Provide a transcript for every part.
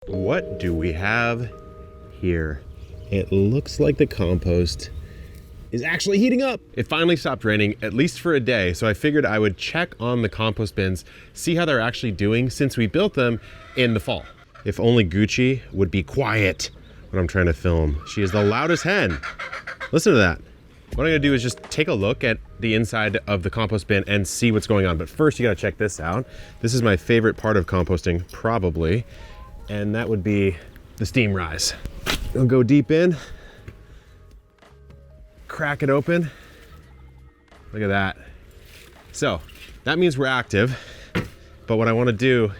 What do we have here? It looks like the compost is actually heating up. It finally stopped raining, at least for a day, so I figured I would check on the compost bins, see how they're actually doing since we built them in the fall. If only Gucci would be quiet when I'm trying to film. She is the loudest hen. Listen to that. What I'm gonna do is just take a look at the inside of the compost bin and see what's going on. But first you gotta check this out. This is my favorite part of composting, probably, and that would be the steam rise. We'll go deep in, crack it open. Look at that. So that means we're active, but what I wanna do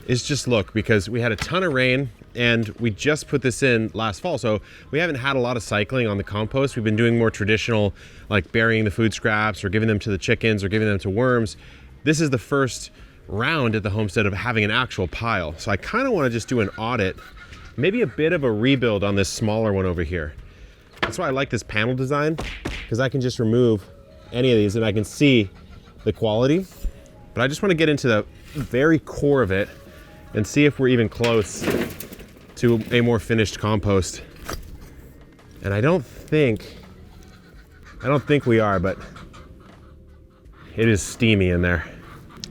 is just look, because we had a ton of rain and we just put this in last fall, so we haven't had a lot of cycling on the compost. We've been doing more traditional, like burying the food scraps or giving them to the chickens or giving them to worms. This is the first round at the homestead of having an actual pile. So I kind of want to just do an audit, maybe a bit of a rebuild on this smaller one over here. That's why I like this panel design, because I can just remove any of these and I can see the quality. But I just want to get into the very core of it and see if we're even close to a more finished compost. And I don't think we are, but it is steamy in there.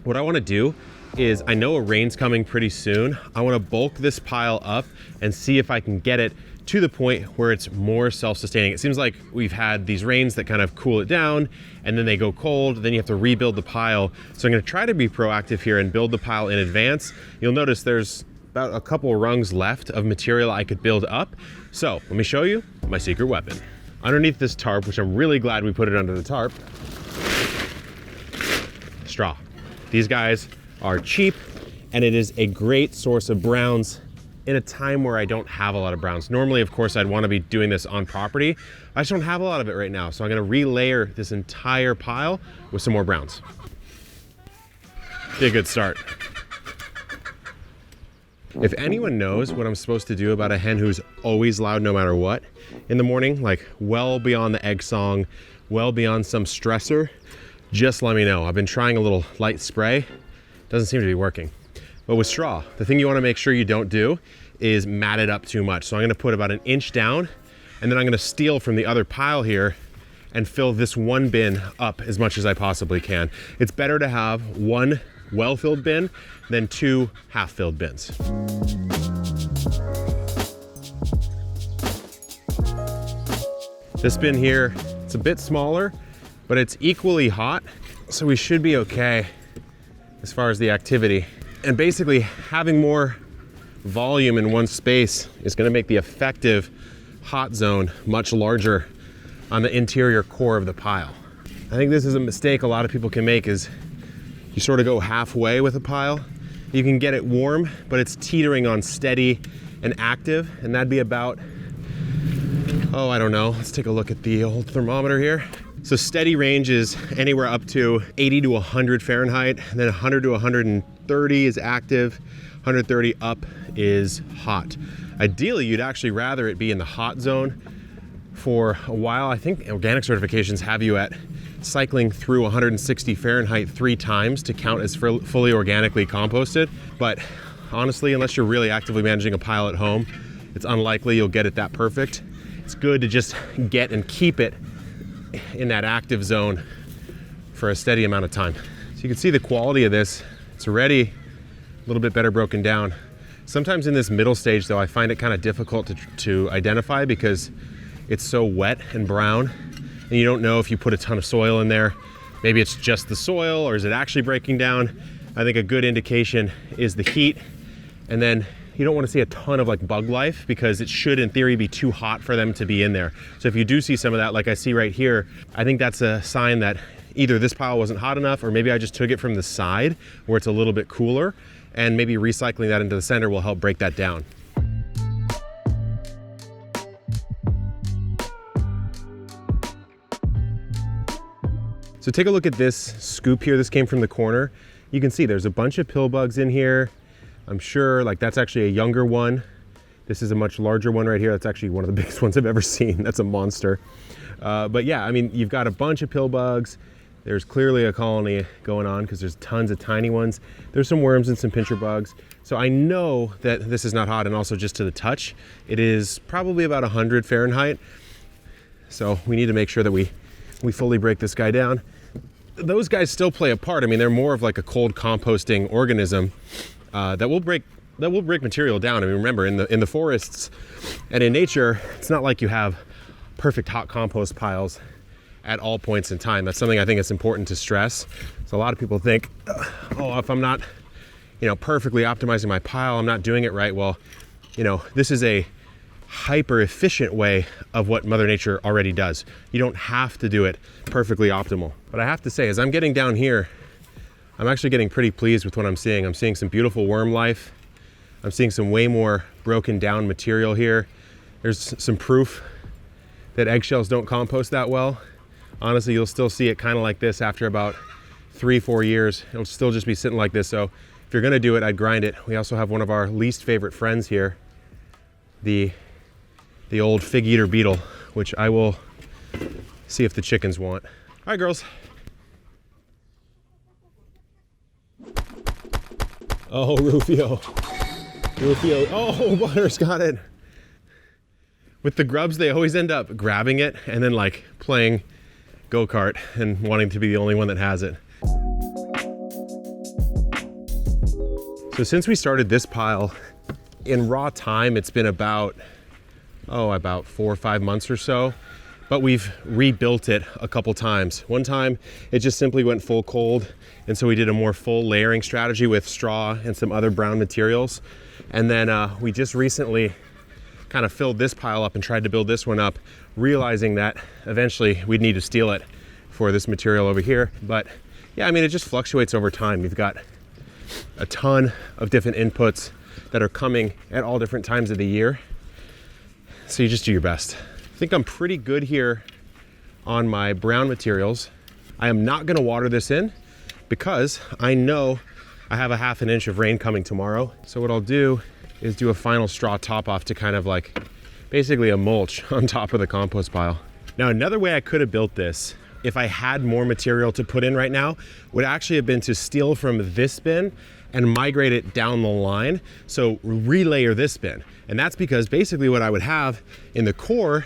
What I want to do is, I know a rain's coming pretty soon. I want to bulk this pile up and see if I can get it to the point where it's more self-sustaining. It seems like we've had these rains that kind of cool it down and then they go cold, then you have to rebuild the pile. So I'm going to try to be proactive here and build the pile in advance. You'll notice there's about a couple rungs left of material I could build up. So let me show you my secret weapon. Underneath this tarp, which I'm really glad we put it under the tarp, straw. These guys are cheap and it is a great source of browns in a time where I don't have a lot of browns. Normally, of course, I'd want to be doing this on property. I just don't have a lot of it right now. So I'm going to relayer this entire pile with some more browns. Be a good start. If anyone knows what I'm supposed to do about a hen who's always loud no matter what in the morning, like well beyond the egg song, well beyond some stressor, just let me know. I've been trying a little light spray. Doesn't seem to be working. But with straw, the thing you want to make sure you don't do is mat it up too much. So I'm going to put about 1 inch down, and then I'm going to steal from the other pile here and fill this one bin up as much as I possibly can. It's better to have one well-filled bin than 2 half-filled bins. This bin here, it's a bit smaller, but it's equally hot, so we should be okay as far as the activity. And basically, having more volume in one space is going to make the effective hot zone much larger on the interior core of the pile. I think this is a mistake a lot of people can make, is you sort of go halfway with a pile. You can get it warm, but it's teetering on steady and active, and that'd be about, oh, I don't know. Let's take a look at the old thermometer here. So steady range is anywhere up to 80 to 100 Fahrenheit, and then 100 to 130 is active, 130 up is hot. Ideally, you'd actually rather it be in the hot zone for a while. I think organic certifications have you at cycling through 160 Fahrenheit 3 times to count as fully organically composted. But honestly, unless you're really actively managing a pile at home, it's unlikely you'll get it that perfect. It's good to just get and keep it in that active zone for a steady amount of time. So you can see the quality of this. It's already a little bit better broken down. Sometimes in this middle stage though, I find it kind of difficult to identify because it's so wet and brown, and you don't know if you put a ton of soil in there. Maybe it's just the soil, or is it actually breaking down? I think a good indication is the heat, and then you don't want to see a ton of like bug life, because it should in theory be too hot for them to be in there. So if you do see some of that, like I see right here, I think that's a sign that either this pile wasn't hot enough, or maybe I just took it from the side where it's a little bit cooler, and maybe recycling that into the center will help break that down. So take a look at this scoop here. This came from the corner. You can see there's a bunch of pill bugs in here. I'm sure like that's actually a younger one. This is a much larger one right here. That's actually one of the biggest ones I've ever seen. That's a monster. But yeah, I mean, you've got a bunch of pill bugs. There's clearly a colony going on because there's tons of tiny ones. There's some worms and some pincher bugs. So I know that this is not hot, and also just to the touch, it is probably about 100 Fahrenheit. So we need to make sure that we fully break this guy down. Those guys still play a part. I mean, they're more of like a cold composting organism that will break material down. I mean, remember, in the forests and in nature, it's not like you have perfect hot compost piles at all points in time. That's something I think it's important to stress. So a lot of people think, oh, if I'm not, perfectly optimizing my pile, I'm not doing it right. Well, this is a hyper efficient way of what Mother Nature already does. You don't have to do it perfectly optimal. But I have to say, as I'm getting down here, I'm actually getting pretty pleased with what I'm seeing. I'm seeing some beautiful worm life. I'm seeing some way more broken down material here. There's some proof that eggshells don't compost that well. Honestly, you'll still see it kind of like this after about 3-4 years. It'll still just be sitting like this. So if you're gonna do it, I'd grind it. We also have one of our least favorite friends here, the old fig eater beetle, which I will see if the chickens want. All right, girls. Oh, Rufio. Oh, Butter's got it. With the grubs, they always end up grabbing it and then like playing go-kart and wanting to be the only one that has it. So since we started this pile, in raw time, it's been about 4 or 5 months or so, but we've rebuilt it a couple times. One time, it just simply went full cold, and so we did a more full layering strategy with straw and some other brown materials. And then we just recently kind of filled this pile up and tried to build this one up, realizing that eventually we'd need to steal it for this material over here. But yeah, I mean, it just fluctuates over time. You've got a ton of different inputs that are coming at all different times of the year. So you just do your best. I think I'm pretty good here on my brown materials. I am not gonna water this in because I know I have a 1/2 inch of rain coming tomorrow. So what I'll do is do a final straw top off to kind of like basically a mulch on top of the compost pile. Now, another way I could have built this, if I had more material to put in right now, would actually have been to steal from this bin and migrate it down the line. So relayer this bin. And that's because basically what I would have in the core,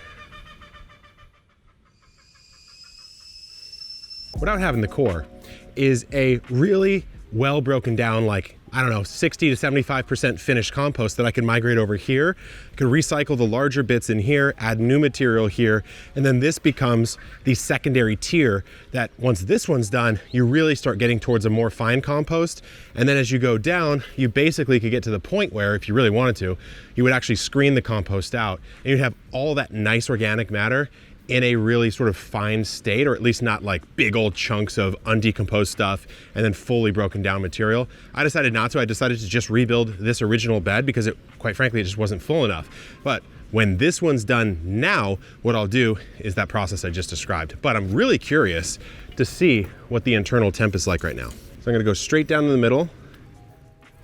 is a really well broken down, like, I don't know, 60 to 75% finished compost that I can migrate over here. I can recycle the larger bits in here, add new material here, and then this becomes the secondary tier that once this one's done, you really start getting towards a more fine compost. And then as you go down, you basically could get to the point where, if you really wanted to, you would actually screen the compost out and you'd have all that nice organic matter in a really sort of fine state, or at least not like big old chunks of undecomposed stuff and then fully broken down material. I decided not to. I decided to just rebuild this original bed because it, quite frankly, it just wasn't full enough. But when this one's done now, what I'll do is that process I just described. But I'm really curious to see what the internal temp is like right now. So I'm gonna go straight down in the middle,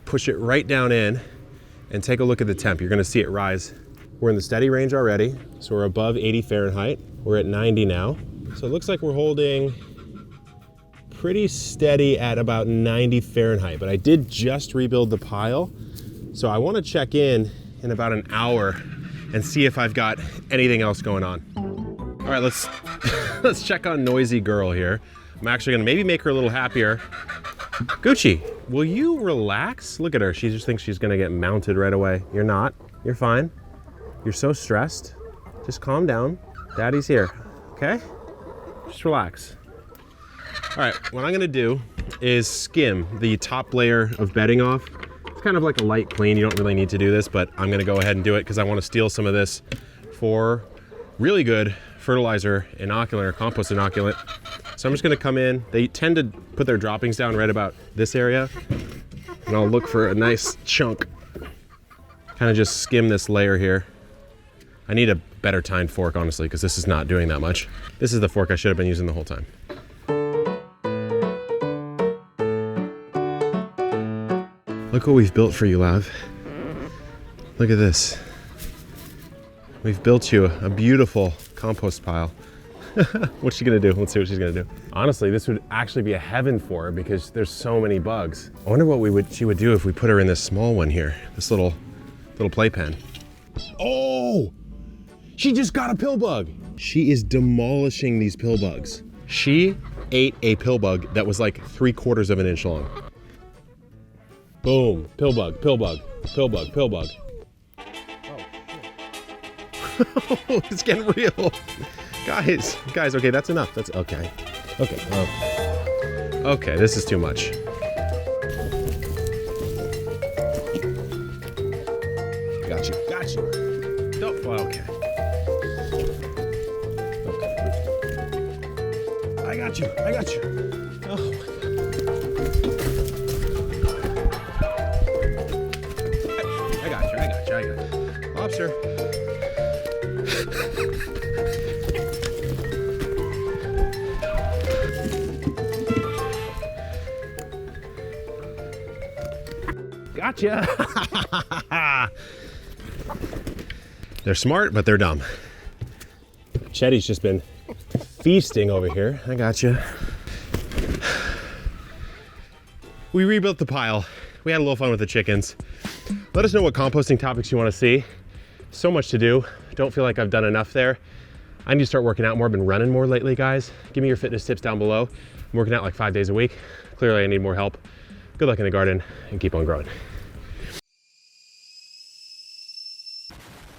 push it right down in, and take a look at the temp. You're gonna see it rise. We're in the steady range already, so we're above 80 Fahrenheit. We're at 90 now. So it looks like we're holding pretty steady at about 90 Fahrenheit, but I did just rebuild the pile. So I wanna check in about an hour and see if I've got anything else going on. All right, let's check on Noisy Girl here. I'm actually gonna maybe make her a little happier. Gucci, will you relax? Look at her, she just thinks she's gonna get mounted right away. You're not, you're fine. You're so stressed. Just calm down. Daddy's here, okay? Just relax. All right, what I'm gonna do is skim the top layer of bedding off. It's kind of like a light clean. You don't really need to do this, but I'm gonna go ahead and do it because I wanna steal some of this for really good fertilizer inoculant or compost inoculant. So I'm just gonna come in. They tend to put their droppings down right about this area, and I'll look for a nice chunk. Kind of just skim this layer here. I need a better tined fork, honestly, because this is not doing that much. This is the fork I should have been using the whole time. Look what we've built for you, love. Look at this. We've built you a beautiful compost pile. What's she gonna do? Let's see what she's gonna do. Honestly, this would actually be a heaven for her because there's so many bugs. I wonder what she would do if we put her in this small one here, this little playpen. Oh, she just got a pill bug. She is demolishing these pill bugs. She ate a pill bug that was like 3/4 of an inch long. Boom, pill bug, pill bug, pill bug, pill bug. Oh, it's getting real. Guys, okay, that's enough. That's okay. Okay, this is too much. Got you. Nope, well, okay. I got you. Oh my God. I got you. Lobster. Gotcha. They're smart, but they're dumb. Chetty's just been feasting over here. I gotcha. We rebuilt the pile. We had a little fun with the chickens. Let us know what composting topics you want to see. So much to do. Don't feel like I've done enough there. I need to start working out more. I've been running more lately, guys. Give me your fitness tips down below. I'm working out like 5 days a week. Clearly I need more help. Good luck in the garden and keep on growing.